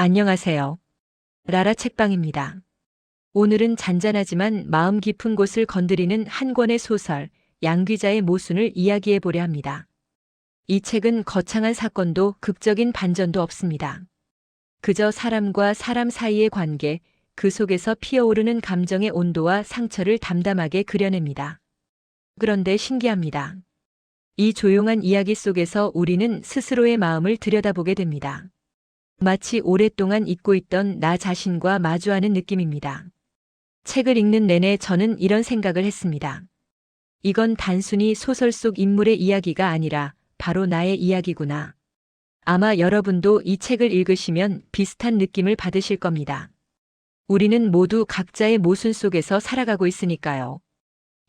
안녕하세요. 라라 책방입니다. 오늘은 잔잔하지만 마음 깊은 곳을 건드리는 한 권의 소설, 양귀자의 모순을 이야기해 보려 합니다. 이 책은 거창한 사건도 극적인 반전도 없습니다. 그저 사람과 사람 사이의 관계, 그 속에서 피어오르는 감정의 온도와 상처를 담담하게 그려냅니다. 그런데 신기합니다. 이 조용한 이야기 속에서 우리는 스스로의 마음을 들여다보게 됩니다. 마치 오랫동안 잊고 있던 나 자신과 마주하는 느낌입니다. 책을 읽는 내내 저는 이런 생각을 했습니다. 이건 단순히 소설 속 인물의 이야기가 아니라 바로 나의 이야기구나. 아마 여러분도 이 책을 읽으시면 비슷한 느낌을 받으실 겁니다. 우리는 모두 각자의 모순 속에서 살아가고 있으니까요.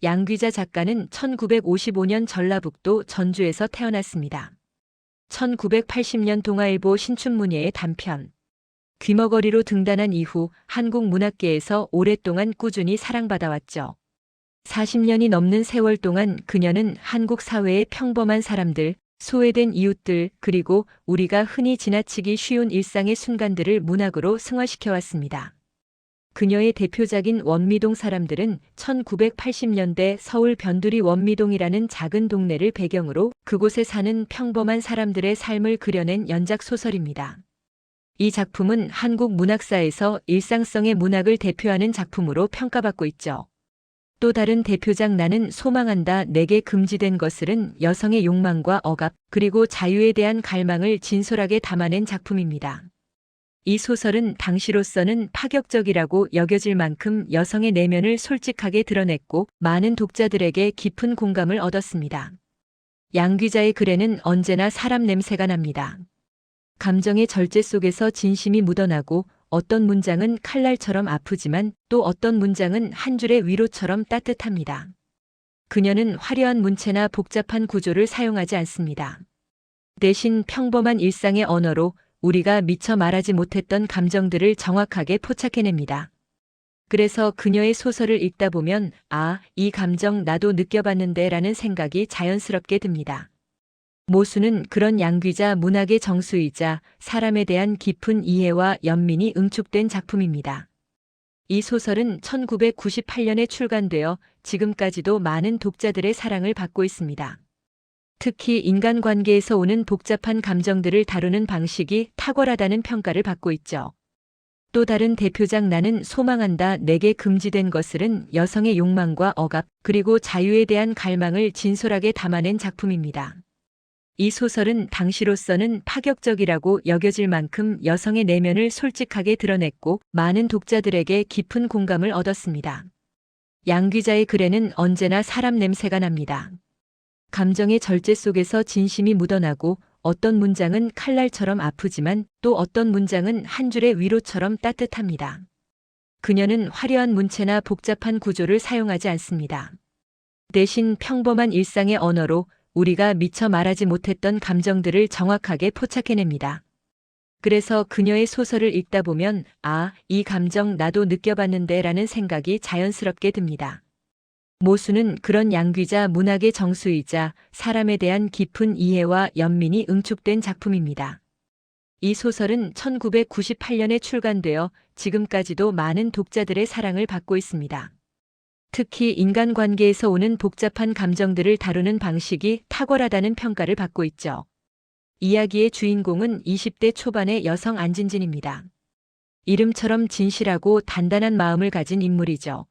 양귀자 작가는 1955년 전라북도 전주에서 태어났습니다. 1980년 동아일보 신춘문예의 단편 귀머거리로 등단한 이후 한국 문학계에서 오랫동안 꾸준히 사랑받아왔죠. 40년이 넘는 세월 동안 그녀는 한국 사회의 평범한 사람들, 소외된 이웃들, 그리고 우리가 흔히 지나치기 쉬운 일상의 순간들을 문학으로 승화시켜왔습니다. 그녀의 대표작인 원미동 사람들은 1980년대 서울 변두리 원미동이라는 작은 동네를 배경으로 그곳에 사는 평범한 사람들의 삶을 그려낸 연작 소설입니다. 이 작품은 한국 문학사에서 일상성의 문학을 대표하는 작품으로 평가받고 있죠. 또 다른 대표작 나는 소망한다 내게 금지된 것을은 여성의 욕망과 억압, 그리고 자유에 대한 갈망을 진솔하게 담아낸 작품입니다. 이 소설은 당시로서는 파격적이라고 여겨질 만큼 여성의 내면을 솔직하게 드러냈고 많은 독자들에게 깊은 공감을 얻었습니다. 양귀자의 글에는 언제나 사람 냄새가 납니다. 감정의 절제 속에서 진심이 묻어나고 어떤 문장은 칼날처럼 아프지만 또 어떤 문장은 한 줄의 위로처럼 따뜻합니다. 그녀는 화려한 문체나 복잡한 구조를 사용하지 않습니다. 대신 평범한 일상의 언어로 우리가 미처 말하지 못했던 감정들을 정확하게 포착해냅니다. 그래서 그녀의 소설을 읽다 보면 이 감정 나도 느껴봤는데 라는 생각이 자연스럽게 듭니다. 모순은 그런 양귀자 문학의 정수이자 사람에 대한 깊은 이해와 연민이 응축된 작품입니다. 이 소설은 1998년에 출간되어 지금까지도 많은 독자들의 사랑을 받고 있습니다. 특히 인간관계에서 오는 복잡한 감정들을 다루는 방식이 탁월하다는 평가를 받고 있죠. 또 다른 대표작 나는 소망한다 내게 금지된 것을은 여성의 욕망과 억압, 그리고 자유에 대한 갈망을 진솔하게 담아낸 작품입니다. 이 소설은 당시로서는 파격적이라고 여겨질 만큼 여성의 내면을 솔직하게 드러냈고 많은 독자들에게 깊은 공감을 얻었습니다. 양귀자의 글에는 언제나 사람 냄새가 납니다. 감정의 절제 속에서 진심이 묻어나고 어떤 문장은 칼날처럼 아프지만 또 어떤 문장은 한 줄의 위로처럼 따뜻합니다. 그녀는 화려한 문체나 복잡한 구조를 사용하지 않습니다. 대신 평범한 일상의 언어로 우리가 미처 말하지 못했던 감정들을 정확하게 포착해냅니다. 그래서 그녀의 소설을 읽다 보면 이 감정 나도 느껴봤는데 라는 생각이 자연스럽게 듭니다. 모순은 그런 양귀자 문학의 정수이자 사람에 대한 깊은 이해와 연민이 응축된 작품입니다. 이 소설은 1998년에 출간되어 지금까지도 많은 독자들의 사랑을 받고 있습니다. 특히 인간관계에서 오는 복잡한 감정들을 다루는 방식이 탁월하다는 평가를 받고 있죠. 이야기의 주인공은 20대 초반의 여성 안진진입니다. 이름처럼 진실하고 단단한 마음을 가진 인물이죠.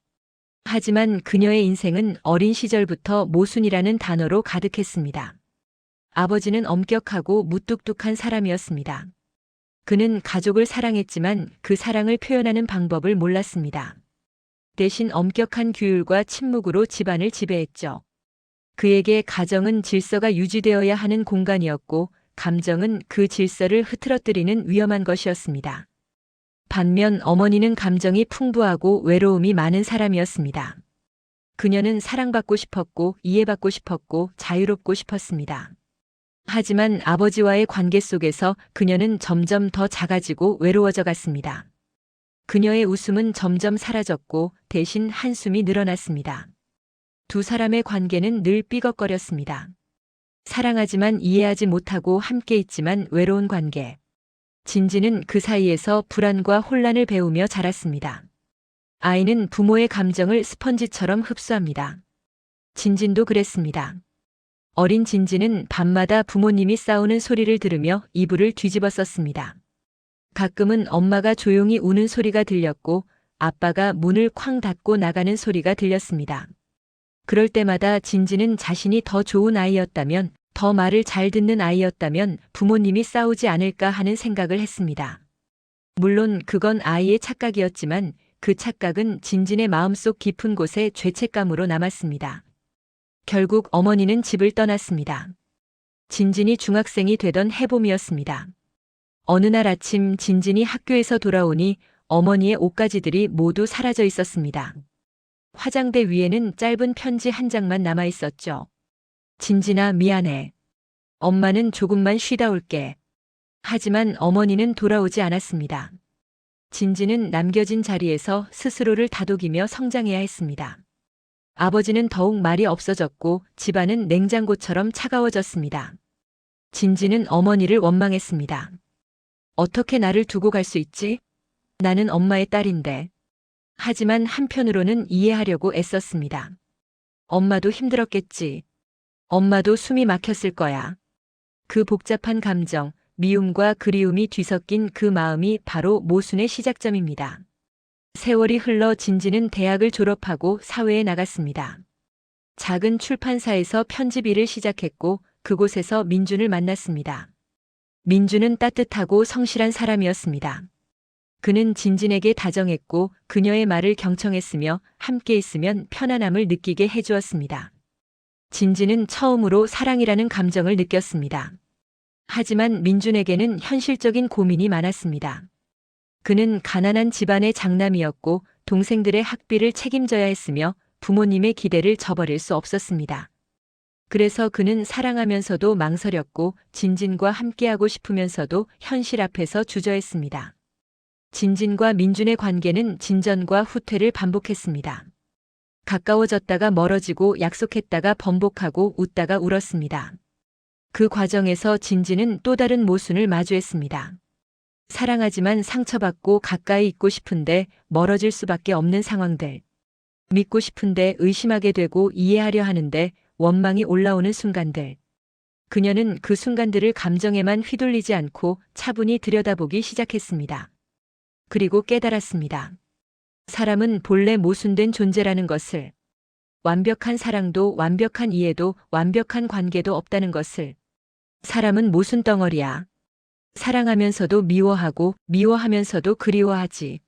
하지만 그녀의 인생은 어린 시절부터 모순이라는 단어로 가득했습니다. 아버지는 엄격하고 무뚝뚝한 사람이었습니다. 그는 가족을 사랑했지만 그 사랑을 표현하는 방법을 몰랐습니다. 대신 엄격한 규율과 침묵으로 집안을 지배했죠. 그에게 가정은 질서가 유지되어야 하는 공간이었고 감정은 그 질서를 흐트러뜨리는 위험한 것이었습니다. 반면 어머니는 감정이 풍부하고 외로움이 많은 사람이었습니다. 그녀는 사랑받고 싶었고 이해받고 싶었고 자유롭고 싶었습니다. 하지만 아버지와의 관계 속에서 그녀는 점점 더 작아지고 외로워져 갔습니다. 그녀의 웃음은 점점 사라졌고 대신 한숨이 늘어났습니다. 두 사람의 관계는 늘 삐걱거렸습니다. 사랑하지만 이해하지 못하고 함께 있지만 외로운 관계. 진지는 그 사이에서 불안과 혼란을 배우며 자랐습니다. 아이는 부모의 감정을 스펀지처럼 흡수합니다. 진진도 그랬습니다. 어린 진지는 밤마다 부모님이 싸우는 소리를 들으며 이불을 뒤집었었습니다. 가끔은 엄마가 조용히 우는 소리가 들렸고 아빠가 문을 쾅 닫고 나가는 소리가 들렸습니다. 그럴 때마다 진지는 자신이 더 좋은 아이였다면, 더 말을 잘 듣는 아이였다면 부모님이 싸우지 않을까 하는 생각을 했습니다. 물론 그건 아이의 착각이었지만 그 착각은 진진의 마음속 깊은 곳에 죄책감으로 남았습니다. 결국 어머니는 집을 떠났습니다. 진진이 중학생이 되던 해봄이었습니다. 어느 날 아침 진진이 학교에서 돌아오니 어머니의 옷가지들이 모두 사라져 있었습니다. 화장대 위에는 짧은 편지 한 장만 남아 있었죠. 진진아, 미안해. 엄마는 조금만 쉬다 올게. 하지만 어머니는 돌아오지 않았습니다. 진진은 남겨진 자리에서 스스로를 다독이며 성장해야 했습니다. 아버지는 더욱 말이 없어졌고 집안은 냉장고처럼 차가워졌습니다. 진진은 어머니를 원망했습니다. 어떻게 나를 두고 갈 수 있지? 나는 엄마의 딸인데. 하지만 한편으로는 이해하려고 애썼습니다. 엄마도 힘들었겠지. 엄마도 숨이 막혔을 거야. 그 복잡한 감정, 미움과 그리움이 뒤섞인 그 마음이 바로 모순의 시작점입니다. 세월이 흘러 진진은 대학을 졸업하고 사회에 나갔습니다. 작은 출판사에서 편집 일을 시작했고 그곳에서 민준을 만났습니다. 민준은 따뜻하고 성실한 사람이었습니다. 그는 진진에게 다정했고 그녀의 말을 경청했으며 함께 있으면 편안함을 느끼게 해주었습니다. 진진은 처음으로 사랑이라는 감정을 느꼈습니다. 하지만 민준에게는 현실적인 고민이 많았습니다. 그는 가난한 집안의 장남이었고 동생들의 학비를 책임져야 했으며 부모님의 기대를 저버릴 수 없었습니다. 그래서 그는 사랑하면서도 망설였고 진진과 함께하고 싶으면서도 현실 앞에서 주저했습니다. 진진과 민준의 관계는 진전과 후퇴를 반복했습니다. 가까워졌다가 멀어지고 약속했다가 번복하고 웃다가 울었습니다. 그 과정에서 진진은 또 다른 모순을 마주했습니다. 사랑하지만 상처받고 가까이 있고 싶은데 멀어질 수밖에 없는 상황들. 믿고 싶은데 의심하게 되고 이해하려 하는데 원망이 올라오는 순간들. 그녀는 그 순간들을 감정에만 휘둘리지 않고 차분히 들여다보기 시작했습니다. 그리고 깨달았습니다. 사람은 본래 모순된 존재라는 것을. 완벽한 사랑도 완벽한 이해도 완벽한 관계도 없다는 것을. 사람은 모순 덩어리야. 사랑하면서도 미워하고 미워하면서도 그리워하지.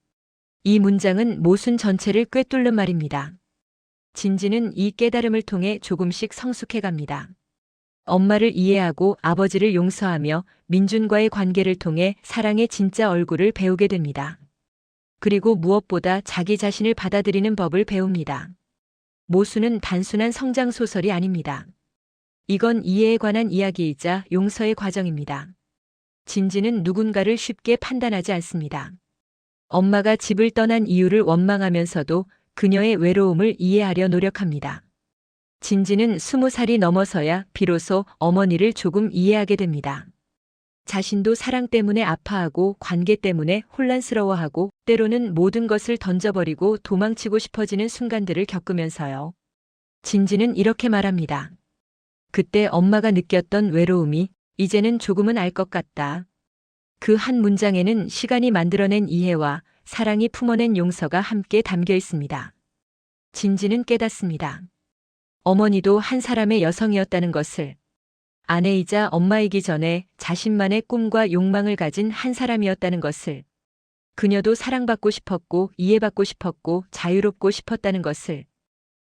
이 문장은 모순 전체를 꿰뚫는 말입니다. 진진은 이 깨달음을 통해 조금씩 성숙해갑니다. 엄마를 이해하고 아버지를 용서하며 민준과의 관계를 통해 사랑의 진짜 얼굴을 배우게 됩니다. 그리고 무엇보다 자기 자신을 받아들이는 법을 배웁니다. 모순은 단순한 성장 소설이 아닙니다. 이건 이해에 관한 이야기이자 용서의 과정입니다. 진진은 누군가를 쉽게 판단하지 않습니다. 엄마가 집을 떠난 이유를 원망하면서도 그녀의 외로움을 이해하려 노력합니다. 진진은 20살이 넘어서야 비로소 어머니를 조금 이해하게 됩니다. 자신도 사랑 때문에 아파하고 관계 때문에 혼란스러워하고 때로는 모든 것을 던져버리고 도망치고 싶어지는 순간들을 겪으면서요. 진진은 이렇게 말합니다. 그때 엄마가 느꼈던 외로움이 이제는 조금은 알 것 같다. 그 한 문장에는 시간이 만들어낸 이해와 사랑이 품어낸 용서가 함께 담겨 있습니다. 진진은 깨닫습니다. 어머니도 한 사람의 여성이었다는 것을. 아내이자 엄마이기 전에 자신만의 꿈과 욕망을 가진 한 사람이었다는 것을. 그녀도 사랑받고 싶었고 이해받고 싶었고 자유롭고 싶었다는 것을.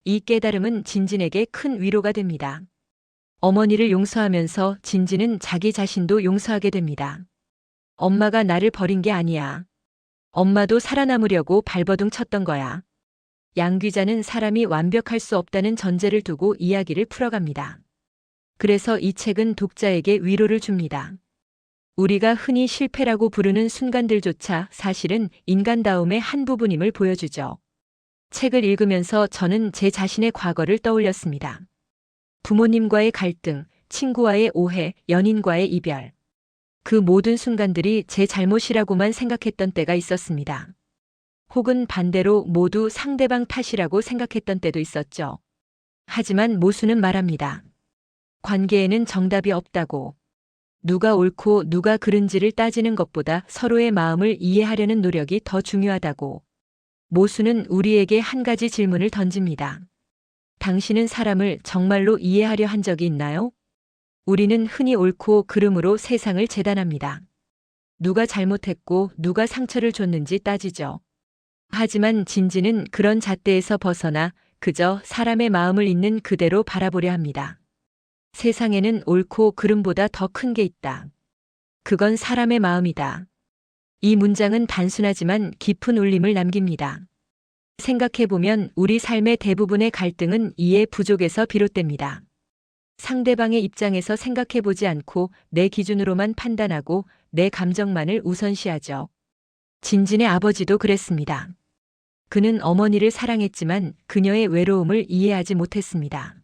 이 깨달음은 진진에게 큰 위로가 됩니다. 어머니를 용서하면서 진진은 자기 자신도 용서하게 됩니다. 엄마가 나를 버린 게 아니야. 엄마도 살아남으려고 발버둥 쳤던 거야. 양 기자는 사람이 완벽할 수 없다는 전제를 두고 이야기를 풀어갑니다. 그래서 이 책은 독자에게 위로를 줍니다. 우리가 흔히 실패라고 부르는 순간들조차 사실은 인간다움의 한 부분임을 보여주죠. 책을 읽으면서 저는 제 자신의 과거를 떠올렸습니다. 부모님과의 갈등, 친구와의 오해, 연인과의 이별. 그 모든 순간들이 제 잘못이라고만 생각했던 때가 있었습니다. 혹은 반대로 모두 상대방 탓이라고 생각했던 때도 있었죠. 하지만 모수는 말합니다. 관계에는 정답이 없다고. 누가 옳고 누가 그른지를 따지는 것보다 서로의 마음을 이해하려는 노력이 더 중요하다고. 모수는 우리에게 한 가지 질문을 던집니다. 당신은 사람을 정말로 이해하려 한 적이 있나요? 우리는 흔히 옳고 그름으로 세상을 재단합니다. 누가 잘못했고 누가 상처를 줬는지 따지죠. 하지만 진지는 그런 잣대에서 벗어나 그저 사람의 마음을 있는 그대로 바라보려 합니다. 세상에는 옳고 그름보다 더 큰 게 있다. 그건 사람의 마음이다. 이 문장은 단순하지만 깊은 울림을 남깁니다. 생각해보면 우리 삶의 대부분의 갈등은 이해 부족에서 비롯됩니다. 상대방의 입장에서 생각해보지 않고 내 기준으로만 판단하고 내 감정만을 우선시하죠. 진진의 아버지도 그랬습니다. 그는 어머니를 사랑했지만 그녀의 외로움을 이해하지 못했습니다.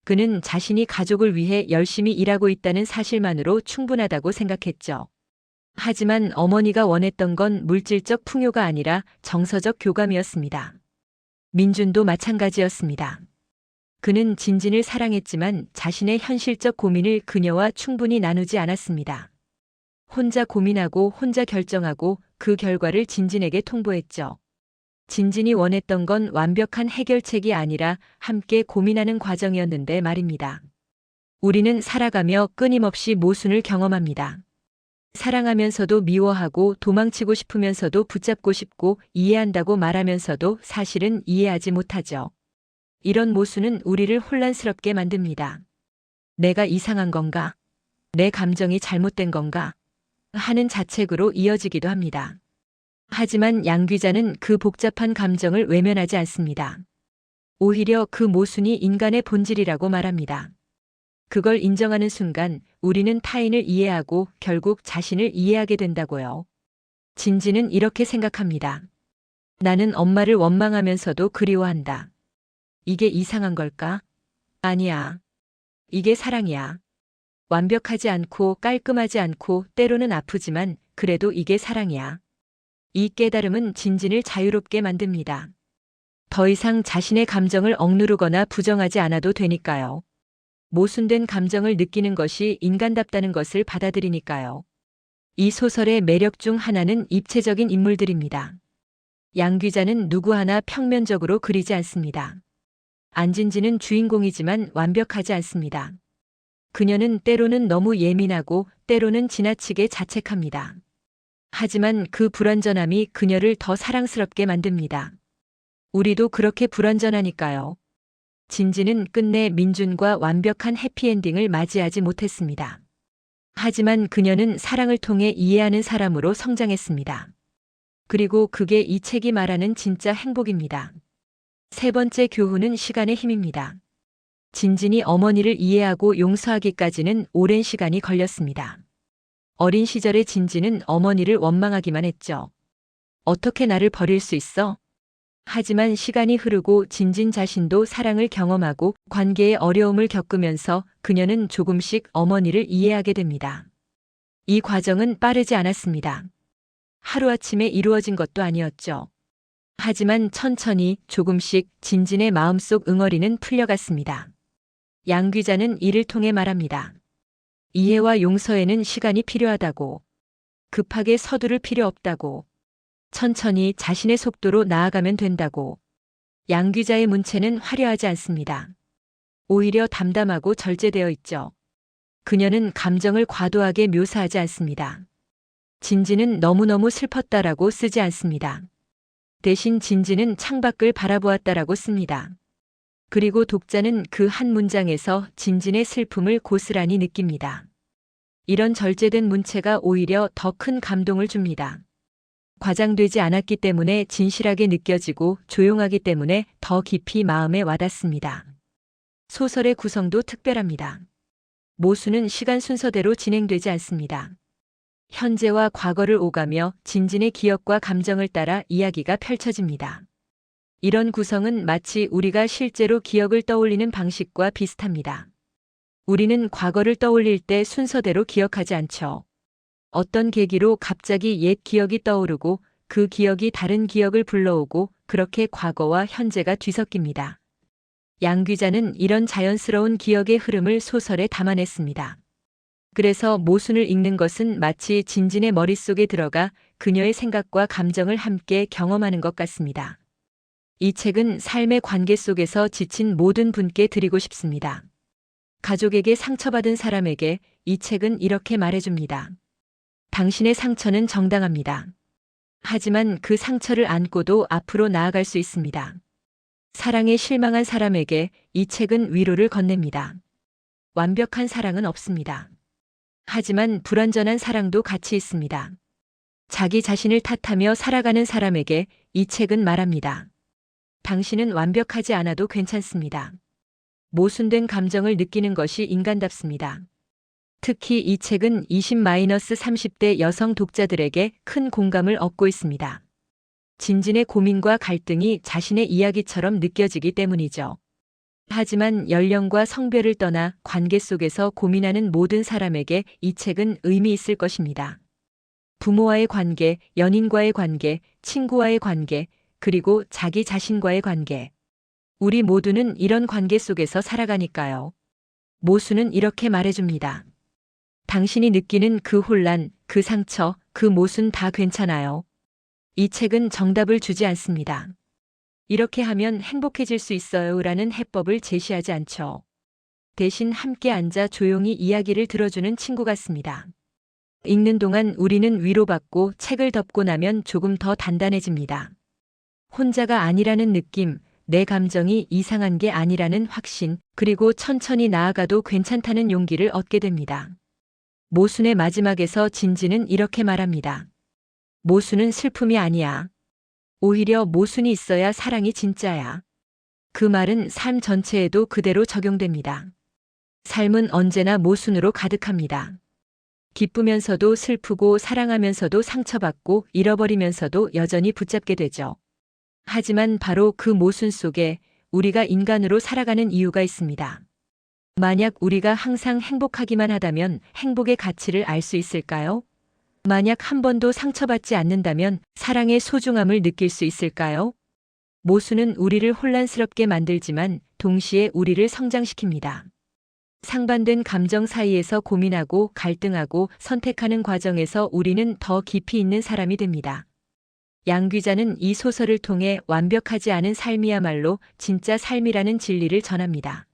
그는 자신이 가족을 위해 열심히 일하고 있다는 사실만으로 충분하다고 생각했죠. 하지만 어머니가 원했던 건 물질적 풍요가 아니라 정서적 교감이었습니다. 민준도 마찬가지였습니다. 그는 진진을 사랑했지만 자신의 현실적 고민을 그녀와 충분히 나누지 않았습니다. 혼자 고민하고 혼자 결정하고 그 결과를 진진에게 통보했죠. 진진이 원했던 건 완벽한 해결책이 아니라 함께 고민하는 과정이었는데 말입니다. 우리는 살아가며 끊임없이 모순을 경험합니다. 사랑하면서도 미워하고 도망치고 싶으면서도 붙잡고 싶고 이해한다고 말하면서도 사실은 이해하지 못하죠. 이런 모순은 우리를 혼란스럽게 만듭니다. 내가 이상한 건가? 내 감정이 잘못된 건가? 하는 자책으로 이어지기도 합니다. 하지만 양 기자는 그 복잡한 감정을 외면하지 않습니다. 오히려 그 모순이 인간의 본질이라고 말합니다. 그걸 인정하는 순간 우리는 타인을 이해하고 결국 자신을 이해하게 된다고요. 진지는 이렇게 생각합니다. 나는 엄마를 원망하면서도 그리워한다. 이게 이상한 걸까? 아니야. 이게 사랑이야. 완벽하지 않고 깔끔하지 않고 때로는 아프지만 그래도 이게 사랑이야. 이 깨달음은 진진을 자유롭게 만듭니다. 더 이상 자신의 감정을 억누르거나 부정하지 않아도 되니까요. 모순된 감정을 느끼는 것이 인간답다는 것을 받아들이니까요. 이 소설의 매력 중 하나는 입체적인 인물들입니다. 양 기자는 누구 하나 평면적으로 그리지 않습니다. 안진지는 주인공이지만 완벽하지 않습니다. 그녀는 때로는 너무 예민하고 때로는 지나치게 자책합니다. 하지만 그 불완전함이 그녀를 더 사랑스럽게 만듭니다. 우리도 그렇게 불완전하니까요. 진지는 끝내 민준과 완벽한 해피엔딩을 맞이하지 못했습니다. 하지만 그녀는 사랑을 통해 이해하는 사람으로 성장했습니다. 그리고 그게 이 책이 말하는 진짜 행복입니다. 세 번째 교훈은 시간의 힘입니다. 진진이 어머니를 이해하고 용서하기까지는 오랜 시간이 걸렸습니다. 어린 시절의 진진은 어머니를 원망하기만 했죠. 어떻게 나를 버릴 수 있어? 하지만 시간이 흐르고 진진 자신도 사랑을 경험하고 관계의 어려움을 겪으면서 그녀는 조금씩 어머니를 이해하게 됩니다. 이 과정은 빠르지 않았습니다. 하루아침에 이루어진 것도 아니었죠. 하지만 천천히 조금씩 진진의 마음속 응어리는 풀려갔습니다. 양 기자는 이를 통해 말합니다. 이해와 용서에는 시간이 필요하다고. 급하게 서두를 필요 없다고. 천천히 자신의 속도로 나아가면 된다고. 양 기자의 문체는 화려하지 않습니다. 오히려 담담하고 절제되어 있죠. 그녀는 감정을 과도하게 묘사하지 않습니다. 진지는 너무너무 슬펐다라고 쓰지 않습니다. 대신 진지는 창밖을 바라보았다라고 씁니다. 그리고 독자는 그 한 문장에서 진진의 슬픔을 고스란히 느낍니다. 이런 절제된 문체가 오히려 더 큰 감동을 줍니다. 과장되지 않았기 때문에 진실하게 느껴지고 조용하기 때문에 더 깊이 마음에 와닿습니다. 소설의 구성도 특별합니다. 모순은 시간 순서대로 진행되지 않습니다. 현재와 과거를 오가며 진진의 기억과 감정을 따라 이야기가 펼쳐집니다. 이런 구성은 마치 우리가 실제로 기억을 떠올리는 방식과 비슷합니다. 우리는 과거를 떠올릴 때 순서대로 기억하지 않죠. 어떤 계기로 갑자기 옛 기억이 떠오르고 그 기억이 다른 기억을 불러오고 그렇게 과거와 현재가 뒤섞입니다. 양 기자는 이런 자연스러운 기억의 흐름을 소설에 담아냈습니다. 그래서 모순을 읽는 것은 마치 진진의 머릿속에 들어가 그녀의 생각과 감정을 함께 경험하는 것 같습니다. 이 책은 삶의 관계 속에서 지친 모든 분께 드리고 싶습니다. 가족에게 상처받은 사람에게 이 책은 이렇게 말해줍니다. 당신의 상처는 정당합니다. 하지만 그 상처를 안고도 앞으로 나아갈 수 있습니다. 사랑에 실망한 사람에게 이 책은 위로를 건넵니다. 완벽한 사랑은 없습니다. 하지만 불완전한 사랑도 가치 있습니다. 자기 자신을 탓하며 살아가는 사람에게 이 책은 말합니다. 당신은 완벽하지 않아도 괜찮습니다. 모순된 감정을 느끼는 것이 인간답습니다. 특히 이 책은 20-30대 여성 독자들에게 큰 공감을 얻고 있습니다. 진진의 고민과 갈등이 자신의 이야기처럼 느껴지기 때문이죠. 하지만 연령과 성별을 떠나 관계 속에서 고민하는 모든 사람에게 이 책은 의미 있을 것입니다. 부모와의 관계, 연인과의 관계, 친구와의 관계, 그리고 자기 자신과의 관계. 우리 모두는 이런 관계 속에서 살아가니까요. 모순은 이렇게 말해줍니다. 당신이 느끼는 그 혼란, 그 상처, 그 모순 다 괜찮아요. 이 책은 정답을 주지 않습니다. 이렇게 하면 행복해질 수 있어요 라는 해법을 제시하지 않죠. 대신 함께 앉아 조용히 이야기를 들어주는 친구 같습니다. 읽는 동안 우리는 위로받고 책을 덮고 나면 조금 더 단단해집니다. 혼자가 아니라는 느낌, 내 감정이 이상한 게 아니라는 확신, 그리고 천천히 나아가도 괜찮다는 용기를 얻게 됩니다. 모순의 마지막에서 진진은 이렇게 말합니다. 모순은 슬픔이 아니야. 오히려 모순이 있어야 사랑이 진짜야. 그 말은 삶 전체에도 그대로 적용됩니다. 삶은 언제나 모순으로 가득합니다. 기쁘면서도 슬프고 사랑하면서도 상처받고 잃어버리면서도 여전히 붙잡게 되죠. 하지만 바로 그 모순 속에 우리가 인간으로 살아가는 이유가 있습니다. 만약 우리가 항상 행복하기만 하다면 행복의 가치를 알 수 있을까요? 만약 한 번도 상처받지 않는다면 사랑의 소중함을 느낄 수 있을까요? 모순은 우리를 혼란스럽게 만들지만 동시에 우리를 성장시킵니다. 상반된 감정 사이에서 고민하고 갈등하고 선택하는 과정에서 우리는 더 깊이 있는 사람이 됩니다. 양 기자는 이 소설을 통해 완벽하지 않은 삶이야말로 진짜 삶이라는 진리를 전합니다.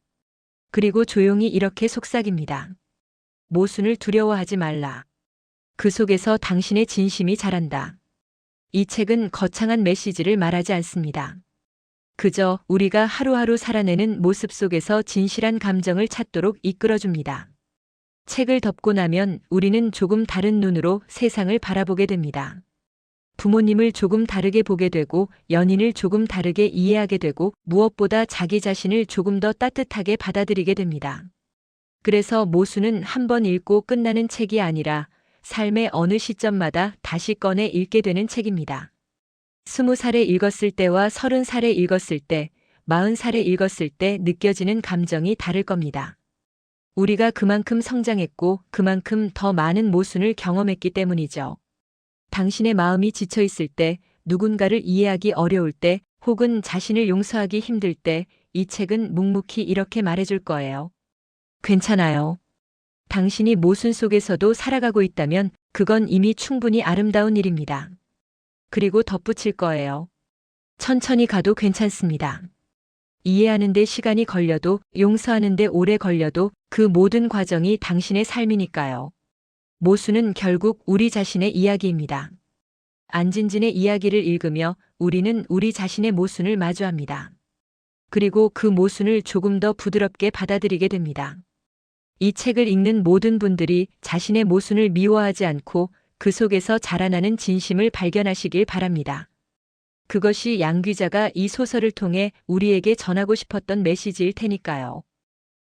그리고 조용히 이렇게 속삭입니다. 모순을 두려워하지 말라. 그 속에서 당신의 진심이 자란다. 이 책은 거창한 메시지를 말하지 않습니다. 그저 우리가 하루하루 살아내는 모습 속에서 진실한 감정을 찾도록 이끌어줍니다. 책을 덮고 나면 우리는 조금 다른 눈으로 세상을 바라보게 됩니다. 부모님을 조금 다르게 보게 되고 연인을 조금 다르게 이해하게 되고 무엇보다 자기 자신을 조금 더 따뜻하게 받아들이게 됩니다. 그래서 모순은 한 번 읽고 끝나는 책이 아니라 삶의 어느 시점마다 다시 꺼내 읽게 되는 책입니다. 20살에 읽었을 때와 30살에 읽었을 때, 40살에 읽었을 때 느껴지는 감정이 다를 겁니다. 우리가 그만큼 성장했고 그만큼 더 많은 모순을 경험했기 때문이죠. 당신의 마음이 지쳐 있을 때, 누군가를 이해하기 어려울 때, 혹은 자신을 용서하기 힘들 때, 이 책은 묵묵히 이렇게 말해줄 거예요. 괜찮아요. 당신이 모순 속에서도 살아가고 있다면 그건 이미 충분히 아름다운 일입니다. 그리고 덧붙일 거예요. 천천히 가도 괜찮습니다. 이해하는 데 시간이 걸려도 용서하는 데 오래 걸려도 그 모든 과정이 당신의 삶이니까요. 모순은 결국 우리 자신의 이야기입니다. 안진진의 이야기를 읽으며 우리는 우리 자신의 모순을 마주합니다. 그리고 그 모순을 조금 더 부드럽게 받아들이게 됩니다. 이 책을 읽는 모든 분들이 자신의 모순을 미워하지 않고 그 속에서 자라나는 진심을 발견하시길 바랍니다. 그것이 양 기자가 이 소설을 통해 우리에게 전하고 싶었던 메시지일 테니까요.